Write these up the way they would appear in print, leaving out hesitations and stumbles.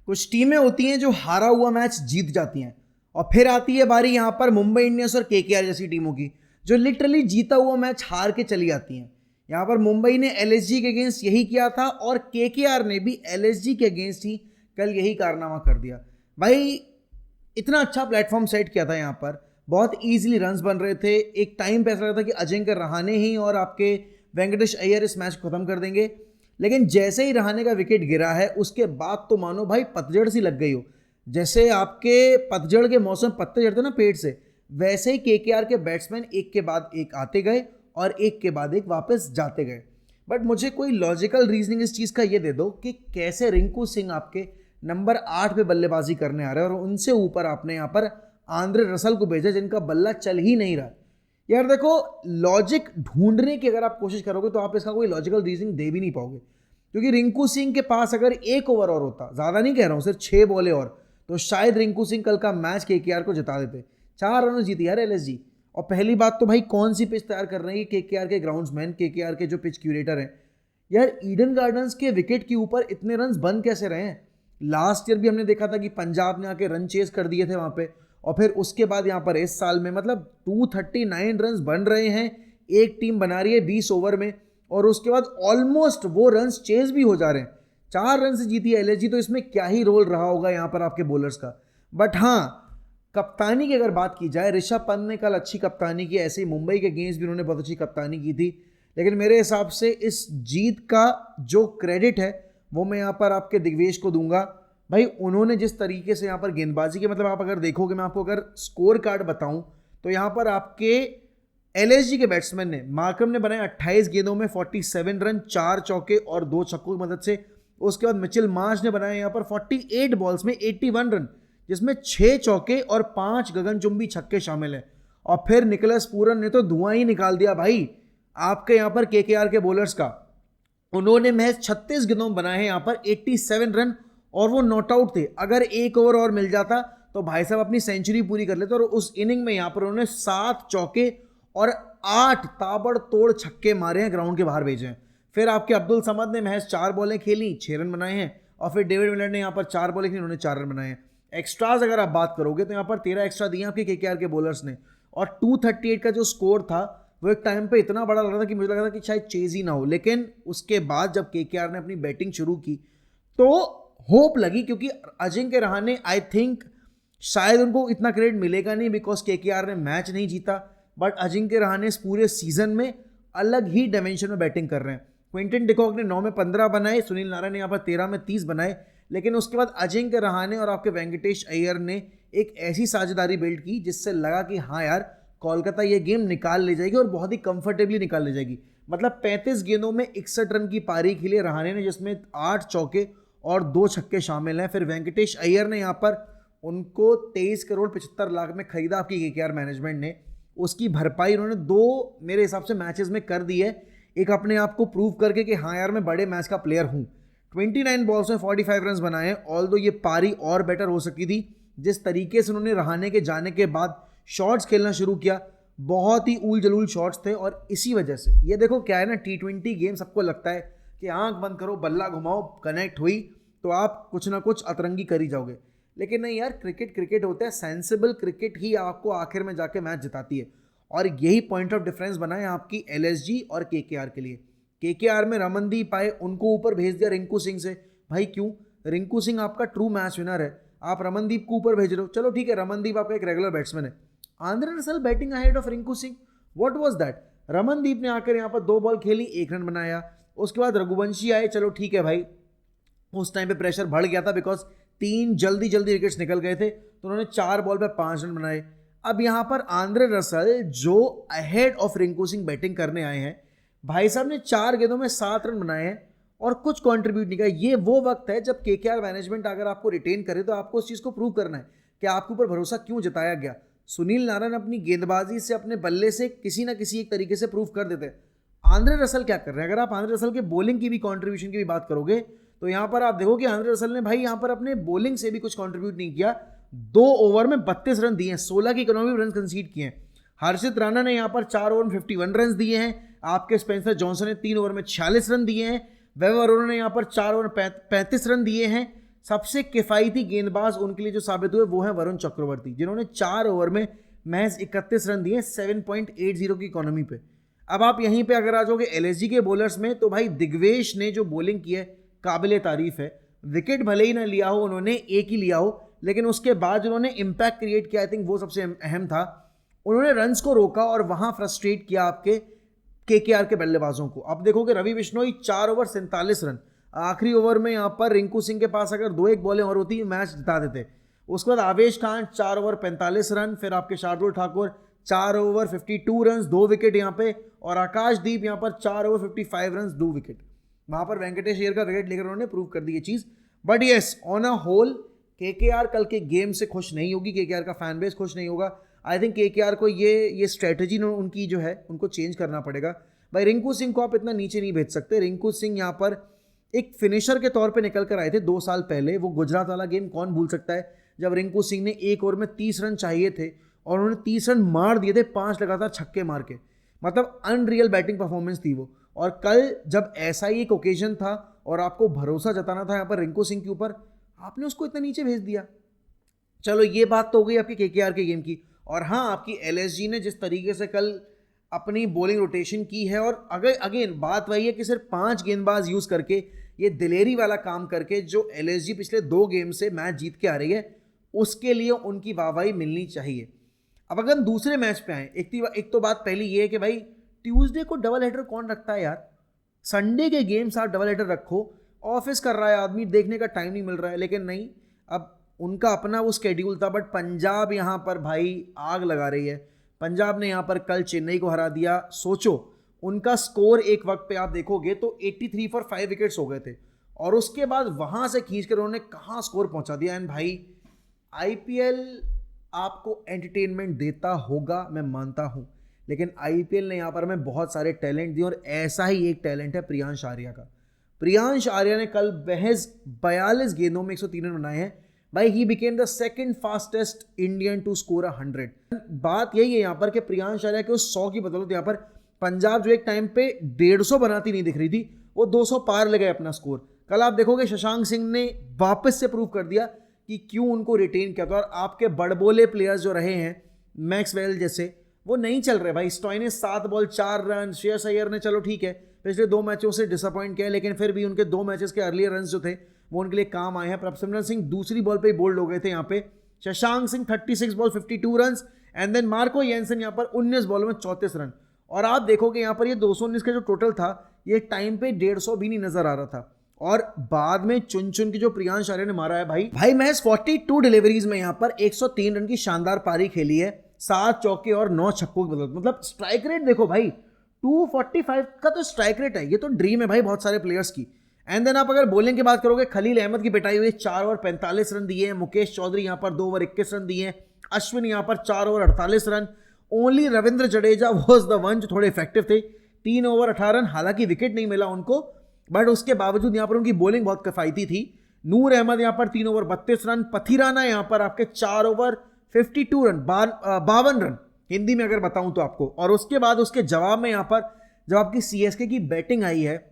कुछ टीमें होती हैं जो हारा हुआ मैच जीत जाती हैं, और फिर आती है बारी यहाँ पर मुंबई इंडियंस और केकेआर जैसी टीमों की, जो लिटरली जीता हुआ मैच हार के चली जाती हैं। यहाँ पर मुंबई ने एलएसजी के अगेंस्ट यही किया था, और केकेआर ने भी एलएसजी के अगेंस्ट ही कल यही कारनामा कर दिया। भाई इतना अच्छा प्लेटफॉर्म सेट किया था, यहाँ पर बहुत ईजिली रन्स बन रहे थे। एक टाइम पे ऐसा लगा था कि अजिंक्य रहाणे ही और आपके वेंकटेश अय्यर इस मैच को खत्म कर देंगे, लेकिन जैसे ही रहाणे का विकेट गिरा है उसके बाद तो मानो भाई पतझड़ सी लग गई हो। जैसे आपके पतझड़ के मौसम पत्ते झड़ते ना पेड़ से, वैसे ही केकेआर के बैट्समैन एक के बाद एक आते गए और एक के बाद एक वापस जाते गए। बट मुझे कोई लॉजिकल रीजनिंग इस चीज़ का ये दे दो कि कैसे रिंकू सिंह आपके नंबर 8 पे बल्लेबाजी करने आ रहे हैं और उनसे ऊपर आपने यहाँ पर आंद्रे रसल को भेजा जिनका बल्ला चल ही नहीं रहा। यार देखो, लॉजिक ढूंढने की अगर आप कोशिश करोगे तो आप इसका कोई लॉजिकल रीजनिंग दे भी नहीं पाओगे, क्योंकि रिंकू सिंह के पास अगर एक ओवर और होता, ज़्यादा नहीं कह रहा हूँ, सिर्फ 6 बॉलें और, तो शायद रिंकू सिंह कल का मैच केकेआर को जिता देते। 4 रनों जीती यार एलएसजी। और पहली बात तो भाई कौन सी पिच तैयार कर रहे हैं केकेआर के ग्राउंड्समैन, केकेआर के जो पिच क्यूरेटर हैं। यार ईडन गार्डन्स के विकेट के ऊपर इतने रन बन कैसे रहे हैं? लास्ट ईयर भी हमने देखा था कि पंजाब ने आके रन चेस कर दिए थे वहाँ पे, और फिर उसके बाद यहाँ पर इस साल में मतलब 239 रन बन रहे हैं, एक टीम बना रही है 20 ओवर में, और उसके बाद ऑलमोस्ट वो रन चेज भी हो जा रहे हैं। 4 रन से जीती है एलएसजी, तो इसमें क्या ही रोल रहा होगा यहाँ पर आपके बॉलर्स का। बट हाँ, कप्तानी की अगर बात की जाए, ऋषभ पंत ने कल अच्छी कप्तानी की, ऐसे ही मुंबई के गेम्स भी उन्होंने बहुत अच्छी कप्तानी की थी, लेकिन मेरे हिसाब से इस जीत का जो क्रेडिट है वो मैं यहाँ पर आपके दिग्वेश को दूंगा। भाई उन्होंने जिस तरीके से यहाँ पर गेंदबाजी की, मतलब आप अगर देखोगे, मैं आपको अगर स्कोर कार्ड बताऊं तो यहाँ पर आपके एलएसजी के बैट्समैन ने, मार्करम ने बनाए 28 गेंदों में 47 रन, 4 चौके और 2 छक्कों की मदद से। उसके बाद मिचेल मार्श ने बनाए यहाँ पर 48 बॉल्स में 81 रन, जिसमें 6 चौके और 5 गगनचुंबी छक्के शामिल हैं। और फिर निकोलस पूरन ने तो धुआं ही निकाल दिया भाई आपके यहाँ पर केकेआर के बॉलर्स का। उन्होंने महज 36 गेंदों में बनाए हैं यहाँ पर 87 रन, और वो नॉट आउट थे। अगर एक ओवर और मिल जाता तो भाई साहब अपनी सेंचुरी पूरी कर लेते, और उस इनिंग में यहाँ पर उन्होंने 7 चौके और 8 ताबड़तोड़ छक्के मारे हैं, ग्राउंड के बाहर भेजे हैं। फिर आपके अब्दुल समद ने महज 4 बॉलें खेली, 6 रन बनाए हैं, और फिर डेविड मिलर ने यहाँ पर 4 बॉलें खेली, उन्होंने 4 रन बनाए हैं। एक्स्ट्राज अगर आप बात करोगे तो यहाँ पर 13 एक्स्ट्रा दिए आपके केकेआर के बॉलर्स ने, और 238 का जो स्कोर था वो एक टाइम पे इतना बड़ा लग रहा था कि मुझे लगा था कि शायद चेज ही ना हो। लेकिन उसके बाद जब केकेआर ने अपनी बैटिंग शुरू की तो होप लगी, क्योंकि अजिंक्य रहाणे आई थिंक शायद उनको इतना क्रेडिट मिलेगा नहीं बिकॉज केकेआर ने मैच नहीं जीता, बट अजिंक्य रहाणे इस पूरे सीजन में अलग ही डायमेंशन में बैटिंग कर रहे हैं। क्विंटन डिकॉक ने 9 में 15 बनाए, सुनील नारायण ने यहाँ पर 13 में 30 बनाए, लेकिन उसके बाद अजिंक्य रहाणे और आपके वेंकटेश अय्यर ने एक ऐसी साझेदारी बिल्ड की जिससे लगा कि हाँ यार, कोलकाता ये गेम निकाल ले जाएगी और बहुत ही कंफर्टेबली निकाल ले जाएगी। मतलब 35 गेंदों में 61 रन की पारी खेली रहाणे ने, जिसमें 8 चौके और 2 छक्के शामिल हैं। फिर वेंकटेश अय्यर ने यहाँ पर उनको 23 करोड़ 75 लाख में खरीदा आपकी केकेआर मैनेजमेंट ने, उसकी भरपाई उन्होंने 2 मेरे हिसाब से मैचेस में कर दी है, एक अपने आप को प्रूव करके कि हाँ यार मैं बड़े मैच का प्लेयर हूँ। 29 बॉल्स में 45 रन बनाए, ऑल्दो ये पारी और बेटर हो सकी थी। जिस तरीके से उन्होंने रहाणे के जाने के बाद शॉट्स खेलना शुरू किया, बहुत ही ऊल जलूल शॉट्स थे, और इसी वजह से ये देखो क्या है ना, T20 गेम सबको लगता है कि आंख बंद करो, बल्ला घुमाओ, कनेक्ट हुई तो आप कुछ ना कुछ अतरंगी कर ही जाओगे। लेकिन नहीं यार, क्रिकेट होता है, सेंसिबल क्रिकेट ही आपको आखिर में जाके मैच जिताती है, और यही पॉइंट ऑफ डिफरेंस बना है आपकी एलएसजी और केकेआर के लिए। केकेआर में रमनदीप आए, उनको ऊपर भेज दिया रिंकू सिंह से। भाई क्यों? रिंकू सिंह आपका ट्रू मैच विनर है, आप रमनदीप को ऊपर भेज रहे हो, चलो ठीक है, रमनदीप आपका एक रेगुलर बैट्समैन है। Andre Russell batting ahead of Rinku Singh, what was that? Ramandeep ने आकर यहाँ पर 2 बॉल खेली, 1 रन बनाया। उसके बाद रघुवंशी आए, चलो ठीक है भाई, उस टाइम पे प्रेशर बढ़ गया था बिकॉज 3 जल्दी विकेट्स निकल गए थे, तो उन्होंने 4 बॉल पे 5 रन बनाए। अब यहाँ पर आंद्रे रसल जो ahead of Rinku Singh batting करने आए हैं, भाई साहब ने 4 गेंदों में 7 रन बनाए हैं और कुछ कंट्रीब्यूट नहीं किया। ये वो वक्त है जब केकेआर मैनेजमेंट अगर आपको रिटेन करे तो आपको उस चीज़ को प्रूव करना है कि आपके ऊपर भरोसा क्यों जताया गया। सुनील नारायण अपनी गेंदबाजी से, अपने बल्ले से किसी ना किसी एक तरीके से प्रूव कर देते हैं। आंद्रे रसल क्या कर रहे हैं? अगर आप आंद्रे रसल के बॉलिंग की भी कंट्रीब्यूशन की भी बात करोगे तो यहाँ पर आप देखो कि आंद्रे रसल ने भाई यहाँ पर अपने बॉलिंग से भी कुछ कंट्रीब्यूट नहीं किया। 2 ओवर में 32 रन दिए हैं, 16 की इकोनॉमी रन कंसीड किए हैं। हर्षित राणा ने यहाँ पर 4 ओवर में 51 रन दिए हैं। आपके स्पेंसर जॉनसन ने 3 ओवर में 46 रन दिए हैं। वैभव अरोड़ा ने यहाँ पर 4 ओवर में 35 रन दिए हैं। सबसे किफ़ायती गेंदबाज उनके लिए जो साबित हुए वो है वरुण चक्रवर्ती, जिन्होंने 4 ओवर में महज 31 रन दिए 7.80 की इकोनॉमी पे। अब आप यहीं पे अगर आ जाओगे एलएसजी के बॉलर्स में, तो भाई दिग्वेश ने जो बॉलिंग की है काबिल तारीफ है। विकेट भले ही ना लिया हो उन्होंने, एक ही लिया हो, लेकिन उसके बाद उन्होंने इम्पैक्ट क्रिएट किया, आई थिंक वो सबसे अहम था। उन्होंने रन्स को रोका और वहां फ्रस्ट्रेट किया आपके केकेआर के बल्लेबाजों को। अब देखोगे रवि बिश्नोई 4 ओवर 47 रन, आखिरी ओवर में यहाँ पर रिंकू सिंह के पास अगर 2-1 बॉलें और होती मैच जिता देते। उसके बाद आवेश खान 4 ओवर 45 रन, फिर आपके Shardul Thakur 4 over 52 run 2 wicket यहाँ पे, और आकाशदीप यहाँ पर 4 ओवर 55 रन 2 विकेट। वहाँ पर वेंकटेश अय्यर का विकेट लेकर उन्होंने प्रूव कर दी ये चीज़। But yes, on a whole KKR कल के गेम से खुश नहीं होगी, केकेआर का फैन बेस खुश नहीं होगा। आई थिंक केकेआर को ये स्ट्रेटजी उनकी जो है उनको चेंज करना पड़ेगा। भाई रिंकू सिंह को आप इतना नीचे नहीं भेज सकते। रिंकू सिंह यहाँ पर एक फिनिशर के तौर पे निकल कर आए थे 2 साल पहले। वो गुजरात वाला गेम कौन भूल सकता है, जब रिंकू सिंह ने 1 ओवर में 30 रन चाहिए थे और उन्होंने 30 रन मार दिए थे, 5 लगातार छक्के मार के। मतलब अनरियल बैटिंग परफॉर्मेंस थी वो। और कल जब ऐसा ही एक ओकेजन था और आपको भरोसा जताना था यहाँ पर रिंकू सिंह के ऊपर, आपने उसको इतना नीचे भेज दिया। चलो ये बात तो हो गई आपकी केकेआर के गेम की। और हाँ, आपकी एलएसजी ने जिस तरीके से कल अपनी बॉलिंग रोटेशन की है, और अगेन बात वही है कि सिर्फ 5 गेंदबाज यूज़ करके, ये दिलेरी वाला काम करके जो एलएसजी पिछले 2 गेम से मैच जीत के आ रही है, उसके लिए उनकी वाहवाही मिलनी चाहिए। अब अगर हम दूसरे मैच पे आए, एक तो बात पहली ये है कि भाई ट्यूसडे को डबल हेडर कौन रखता है यार। संडे के गेम्स आप डबल हेडर रखो, ऑफिस कर रहा है आदमी, देखने का टाइम नहीं मिल रहा है, लेकिन नहीं, अब उनका अपना वो स्केड्यूल था। बट पंजाब यहाँ पर भाई आग लगा रही है। पंजाब ने यहाँ पर कल चेन्नई को हरा दिया। सोचो उनका स्कोर एक वक्त पे आप देखोगे तो 83 फॉर 5 विकेट्स हो गए थे, और उसके बाद वहां से खींच कर उन्होंने कहाँ स्कोर पहुंचा दिया। एंड भाई आईपीएल आपको एंटरटेनमेंट देता होगा, मैं मानता हूं, लेकिन आईपीएल ने यहाँ पर हमें बहुत सारे टैलेंट दिए, और ऐसा ही एक टैलेंट है प्रियांश आर्या का। प्रियांश आर्या ने कल महज 42 गेंदों में 103 रन बनाए हैं। भाई ही became the second fastest Indian to score 100। बात यही है यहाँ पर कि प्रियांश आर्या के उस 100 की बदौलत यहाँ पर पंजाब जो एक टाइम पे 150 बनाती नहीं दिख रही थी, वो 200 पार ले गए अपना स्कोर। कल आप देखोगे शशांक सिंह ने वापस से प्रूव कर दिया कि क्यों उनको रिटेन किया था। और आपके बड़बोले प्लेयर्स जो रहे हैं मैक्सवेल जैसे, वो नहीं चल रहे भाई। Stoinis 7 ball 4 run, Shreyas Iyer ने चलो ठीक है पिछले 2 मैचों से डिसअपॉइंट किया, लेकिन फिर भी उनके 2 मैचेस के अर्लियर रन जो थे वो उनके लिए काम आए हैं। प्रभसिमरन सिंह दूसरी बॉल पे ही बोल्ड हो गए थे यहाँ पे। Shashank Singh 36 ball 52 run, and then Marco Jansen यहाँ पर 19 बॉलों में 34 रन। और आप देखोगे यहाँ पर ये 219 का जो टोटल था, ये टाइम पे 150 भी नहीं नजर आ रहा था। और बाद में चुन चुन की जो प्रियांश आर्या ने मारा है भाई महज 42 डिलीवरीज में यहाँ पर 103 रन की शानदार पारी खेली है, 7 चौके और 9 छक्कों की बदौलत। मतलब स्ट्राइक रेट देखो भाई, 245 का तो स्ट्राइक रेट है। ये तो ड्रीम है भाई बहुत सारे प्लेयर्स की। एंड देन आप अगर बॉलिंग की बात करोगे, खलील अहमद की पिटाई हुई 4 ओवर 45 रन दिए हैं। मुकेश चौधरी यहाँ पर 2 ओवर 21 रन दिए हैं। अश्विन यहाँ पर 4 over 48 run. Only Ravindra Jadeja was the one जो थोड़े इफेक्टिव थे, 3 ओवर 18 रन। हालांकि विकेट नहीं मिला उनको, बट उसके बावजूद यहाँ पर उनकी बॉलिंग बहुत किफायती थी। नूर अहमद यहाँ पर 3 ओवर 32 रन। पथिराना यहाँ पर आपके 4 ओवर 52 रन, 52 रन हिंदी में अगर बताऊं तो आपको। और उसके बाद उसके जवाब में यहाँ पर जब आपकी सीएसके की बैटिंग आई है,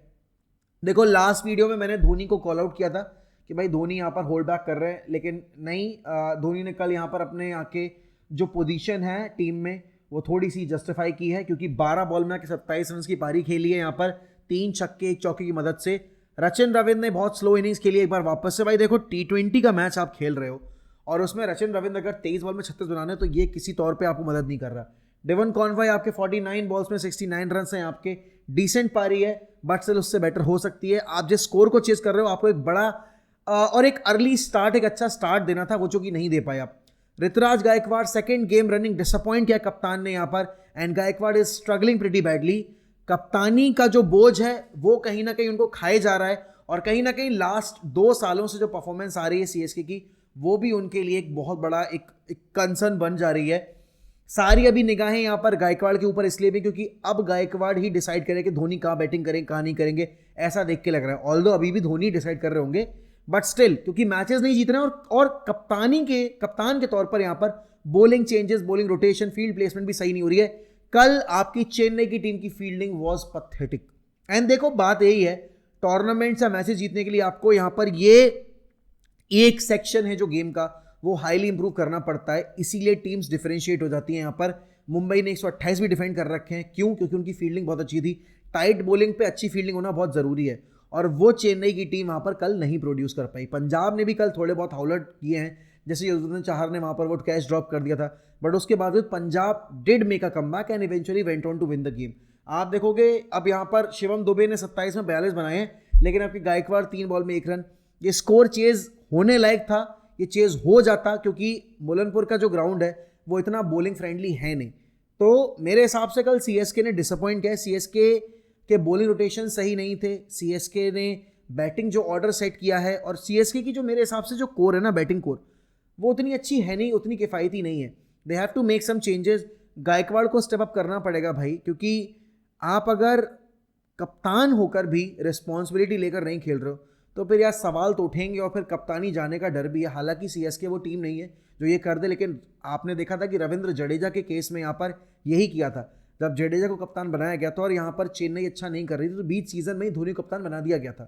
देखो लास्ट वीडियो में मैंने धोनी को कॉल आउट किया था कि भाई धोनी यहाँ पर होल्ड बैक कर रहे हैं, लेकिन नहीं, धोनी ने कल यहाँ पर अपने यहाँ के जो पोजीशन है टीम में वो थोड़ी सी जस्टिफाई की है, क्योंकि 12 बॉल में 27 रन की पारी खेली है यहाँ पर, 3 छक्के 1 चौके की मदद से। रचिन रविंद्र ने बहुत स्लो इनिंग्स खेली एक बार वापस से। भाई देखो T20 का मैच आप खेल रहे हो और उसमें रचिन रविंद्र अगर 23 बॉल में 36 बनाने, तो ये किसी तौर पे आपको मदद नहीं कर रहा। डेवन कॉनवॉय आपके 49 बॉल्स में 69 रन हैं आपके, डिसेंट पारी है, बट स्टिल उससे बेटर हो सकती है। आप जिस स्कोर को चेस कर रहे हो, आपको एक बड़ा और एक अर्ली स्टार्ट, एक अच्छा स्टार्ट देना था, वो जो कि नहीं दे पाए आप। Ruturaj Gaikwad second game running disappoint किया कप्तान ने यहाँ पर, and Gaikwad is struggling pretty badly. कप्तानी का जो बोझ है वो कहीं ना कहीं उनको खाए जा रहा है, और कहीं ना कहीं लास्ट 2 सालों से जो परफॉर्मेंस आ रही है सीएसके की, वो भी उनके लिए एक बहुत बड़ा एक कंसर्न बन जा रही है। सारी अभी निगाहें यहाँ पर गायकवाड़ के ऊपर इसलिए भी क्योंकि अब गायकवाड़ ही डिसाइड करे कि धोनी कहाँ बैटिंग करेंगे कहाँ नहीं करेंगे, ऐसा देख के लग रहा है। ऑल्दो अभी भी धोनी डिसाइड कर रहे होंगे, बट स्टिल क्योंकि मैचेस नहीं जीत रहे हैं, और कप्तान के तौर पर यहाँ पर bowling changes, bowling rotation, field placement भी सही नहीं हो रही है। कल आपकी चेन्नई की टीम की फील्डिंग वॉज पथेटिक। एंड देखो बात यही है, टूर्नामेंट से मैचेस जीतने के लिए आपको यहाँ पर ये एक सेक्शन है जो गेम का वो हाईली इंप्रूव करना पड़ता है, इसीलिए टीम्स डिफरेंशिएट हो जाती हैं। यहाँ पर मुंबई ने 128 भी डिफेंड कर रखे हैं, क्यों? क्योंकि उनकी फील्डिंग बहुत अच्छी थी। टाइट बॉलिंग पे अच्छी फील्डिंग होना बहुत ज़रूरी है, और वो चेन्नई की टीम वहाँ पर कल नहीं प्रोड्यूस कर पाई। पंजाब ने भी कल थोड़े बहुत हाउलट किए हैं, जैसे युजवेंद्र चहर ने वहाँ पर वो कैच ड्रॉप कर दिया था, बट उसके बावजूद Punjab did make a comeback and eventually went on to win the game. आप देखोगे अब यहाँ पर शिवम दुबे ने 27 में 42 बनाए हैं, लेकिन आपके गायकवाड़ 3 बॉल में 1 रन। ये स्कोर चेज होने लायक था, ये चेज हो जाता, क्योंकि मुलनपुर का जो ग्राउंड है वो इतना बॉलिंग फ्रेंडली है नहीं। तो मेरे हिसाब से कल सीएसके ने डिसअपॉइंट किया। सीएसके के बॉलिंग रोटेशन सही नहीं थे, सीएसके ने बैटिंग जो ऑर्डर सेट किया है, और सीएसके की जो मेरे हिसाब से जो कोर है ना, बैटिंग कोर, वो उतनी अच्छी है नहीं, उतनी किफ़ायती नहीं है। They have to make some changes. Gaikwad को स्टेप अप करना पड़ेगा भाई, क्योंकि आप अगर कप्तान होकर भी रिस्पॉन्सिबिलिटी लेकर नहीं खेल रहे हो तो फिर यार सवाल तो उठेंगे, और फिर कप्तानी जाने का डर भी है। हालांकि सीएसके वो टीम नहीं है जो ये कर दे, लेकिन आपने देखा था कि रविंद्र जडेजा के केस में यहाँ पर यही किया था। जब जडेजा को कप्तान बनाया गया था और यहाँ पर चेन्नई अच्छा नहीं कर रही थी, तो बीच सीजन में ही धोनी को कप्तान बना दिया गया था।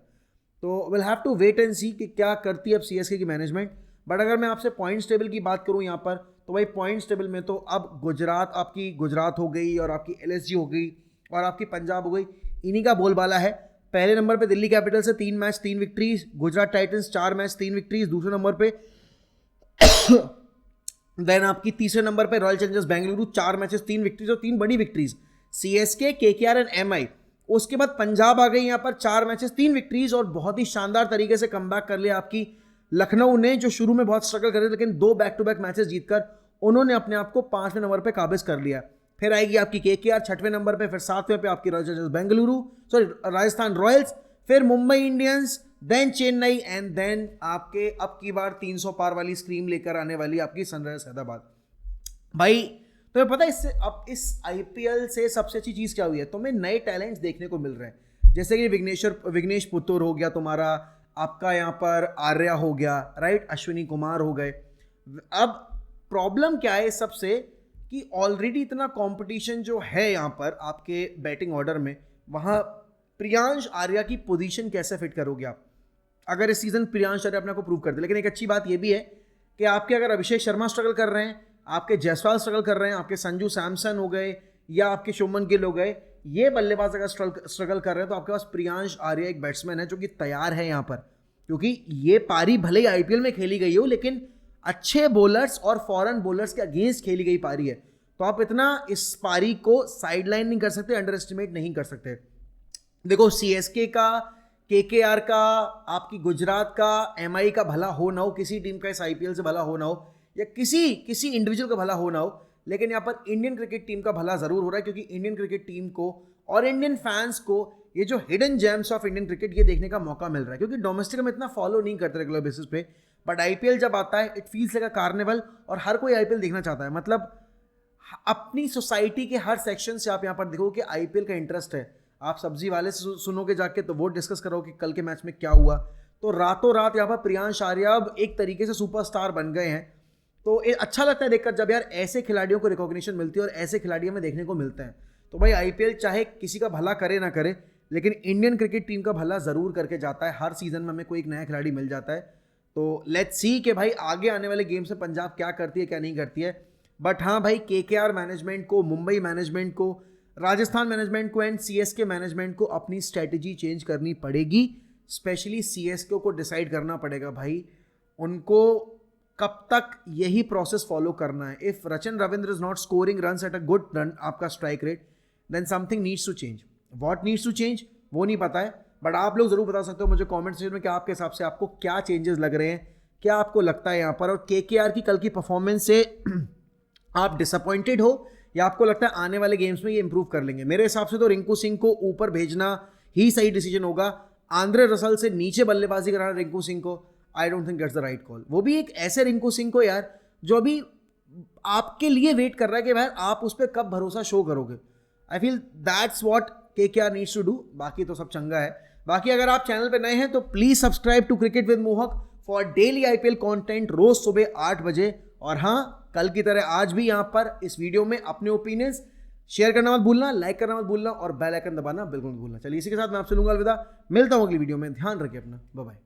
तो will have to wait and see कि क्या करती है अब सीएसके की मैनेजमेंट। बट अगर मैं आपसे पॉइंट्स टेबल की बात करूँ यहाँ पर, तो भाई पॉइंट्स टेबल में तो अब गुजरात हो गई, और आपकी एलएसजी हो गई, और आपकी पंजाब हो गई, इन्हीं का बोलबाला है। पहले नंबर पे दिल्ली कैपिटल से 3 match 3 victories, Gujarat Titans 4 match 3 victories दूसरे नंबर पे। देन आपकी तीसरे नंबर पे royal Challengers Bengaluru 4 matches 3 victories और 3 बड़ी victories, CSK, KKR and MI. उसके बाद पंजाब आ गई यहाँ पर 4 मैचेस 3 विक्ट्रीज, और बहुत ही शानदार तरीके से कमबैक कर लिया आपकी लखनऊ ने, जो शुरू में बहुत स्ट्रगल कर रहे थे, लेकिन 2 बैक टू बैक मैचेस जीतकर उन्होंने अपने आप को 5वें नंबर पे काबिज कर लिया। फिर आएगी आपकी केकेआर 6वें नंबर पे, फिर 7वें पे आपकी Royal Challengers Bengaluru, Rajasthan Royals, फिर Mumbai Indians, then Chennai, and then आपके अब की बार 300 पार वाली स्क्रीम लेकर आने वाली आपकी सनराइजर्स हैदराबाद। भाई तो पता है इससे अब इस आईपीएल से सबसे अच्छी चीज़ क्या हुई है, तुम्हें नए टैलेंट्स देखने को मिल रहे हैं। जैसे कि विघ्नेश पुत्तूर हो गया तुम्हारा, आपका यहाँ पर आर्या हो गया, राइट, अश्विनी कुमार हो गए। अब प्रॉब्लम क्या है सबसे, कि ऑलरेडी इतना कंपटीशन जो है यहाँ पर आपके बैटिंग ऑर्डर में, वहाँ प्रियांश आर्या की पोजीशन कैसे फिट करोगे आप, अगर इस सीजन प्रियांश आर्या अपने को प्रूव कर दे। लेकिन एक अच्छी बात ये भी है कि आपके अगर अभिषेक शर्मा स्ट्रगल कर रहे हैं, आपके जायसवाल स्ट्रगल कर रहे हैं, आपके संजू सैमसन हो गए, या आपके शुभमन गिल हो गए, ये बल्लेबाज अगर स्ट्रगल कर रहे हैं, तो आपके पास प्रियांश आर्या एक बैट्समैन है जो कि तैयार है यहाँ पर। क्योंकि ये पारी भले ही आईपीएल में खेली गई हो, लेकिन अच्छे बॉलर्स और फॉरेन बॉलर्स के अगेंस्ट खेली गई पारी है, तो आप इतना इस पारी को साइडलाइन नहीं कर सकते, अंडर एस्टिमेट नहीं कर सकते। देखो सीएसके का, केकेआर का, आपकी गुजरात का, एमआई का भला हो ना हो, किसी टीम का इस आईपीएल से भला हो ना हो, या किसी इंडिविजुअल का भला हो ना हो, लेकिन यहाँ पर इंडियन क्रिकेट टीम का भला जरूर हो रहा है, क्योंकि इंडियन क्रिकेट टीम को और इंडियन फैंस को ये जो hidden gems of Indian cricket ये देखने का मौका मिल रहा है। क्योंकि डोमेस्टिक हम इतना फॉलो नहीं करते रेगुलर बेसिस पे, बट आईपीएल जब आता है it feels like a carnival, और हर कोई आईपीएल देखना चाहता है। मतलब अपनी सोसाइटी के हर सेक्शन से आप यहाँ पर देखो कि आईपीएल का इंटरेस्ट है। आप सब्जी वाले से सुनोगे जाके तो वो डिस्कस करो कि कल के मैच में क्या हुआ, तो रातों रात यहाँ पर प्रियांश आर्या अब एक तरीके से सुपरस्टार बन गए हैं। तो ये अच्छा लगता है देखकर जब यार ऐसे खिलाड़ियों को रिकॉग्निशन मिलती है और ऐसे खिलाड़ियों में देखने को मिलते हैं। तो भाई आईपीएल चाहे किसी का भला करे ना करे, लेकिन इंडियन क्रिकेट टीम का भला ज़रूर करके जाता है। हर सीजन में हमें कोई एक नया खिलाड़ी मिल जाता है। तो लेट्स सी कि भाई आगे आने वाले गेम से पंजाब क्या करती है क्या नहीं करती है। बट हाँ भाई, केकेआर मैनेजमेंट को, मुंबई मैनेजमेंट को, राजस्थान मैनेजमेंट को एंड सीएसके मैनेजमेंट को अपनी स्ट्रैटेजी चेंज करनी पड़ेगी। स्पेशली सीएसके को डिसाइड करना पड़ेगा भाई उनको कब तक यही प्रोसेस फॉलो करना है। If Rachin Ravindra is not scoring runs at a good run आपका strike rate, then something needs to change. What needs to change वो नहीं पता है, बट आप लोग जरूर बता सकते हो मुझे कमेंट सेक्शन में कि आपके हिसाब से आपको क्या चेंजेस लग रहे हैं, क्या आपको लगता है यहाँ पर। और केकेआर की कल की परफॉर्मेंस से आप डिसअपॉइंटेड हो या आपको लगता है आने वाले गेम्स में ये इंप्रूव कर लेंगे। मेरे हिसाब से तो रिंकू सिंह को ऊपर भेजना ही सही डिसीजन होगा। आंद्रे रसल से नीचे बल्लेबाजी कराना रिंकू सिंह को, I don't think that's the right call. वो भी एक ऐसे रिंकू सिंह को यार जो अभी आपके लिए वेट कर रहा है कि भाई आप उस पर कब भरोसा शो करोगे। I feel that's what KKR needs to do. बाकी तो सब चंगा है। बाकी अगर आप चैनल पे नए हैं तो please subscribe to cricket with Mohak for daily IPL content रोज सुबह 8 बजे। और हाँ, कल की तरह आज भी यहाँ पर इस वीडियो में अपने ओपिनियंस शेयर करना मत भूलना, लाइक करना मत भूलना और बेल आइकन दबाना बिल्कुल मत भूलना। चलिए इसी के साथ मैं आपसे लूंगा अलविदा। मिलता हूँ अगली वीडियो में। ध्यान रखिए अपना, बाय बाय।